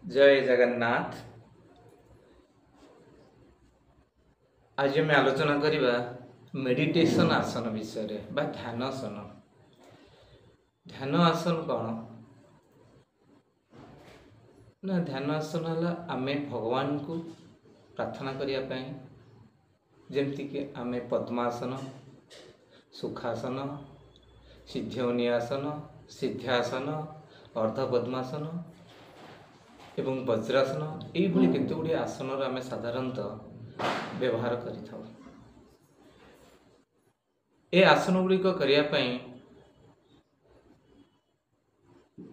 जय जगन्नाथ। आज आम आलोचना करवा मेडिटेशन आसन विषय बा ध्यान आसन। ध्यान आसन कौन ना ध्यान आसन है आमे भगवान को प्रार्थना करने जमती आमे पद्मासन, सुखासन, सिद्धियोनि आसन, सिद्ध्यासन, अर्ध पद्मासन एवं वज्रासन यही केते गुड़े आसन आम साधारणतः व्यवहार करिथाउ। ए आसन गुड़िक करने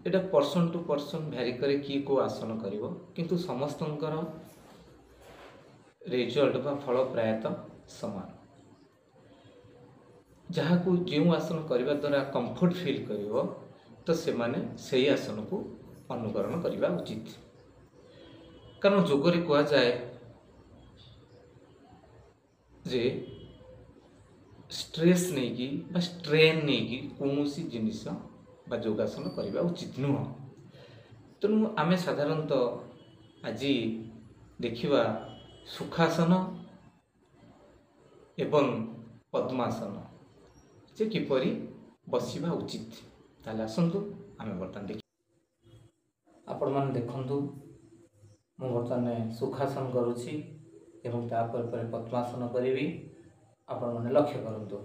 एटा पर्सन टू पर्सन भ्यारी करे कि को आसन करिवो, किंतु समस्तंकर रिजल्ट बा फल प्रायतः समान। जहाँ को जो आसन करने द्वारा कंफर्ट फील करिवो तो से माने सही आसन को अनुकरण करने उचित। कारण जोगरे कह जाए जे स्ट्रेस नहीं कि स्ट्रेन नहीं कि कौन सी जिनिस बा योगासन करने उचित नुह। तेणु आमे साधारणतः आज देखिवा सुखासन एवं पद्मासन जे किपरि बसिबा उचित। ताले आसंतु आमे बर्तमान देखि आपण मान देखंतु मु बर्तमान सुखासन करुछि एवं तापर पद्मासन करिवि। आपण माने लक्ष्य करंतु।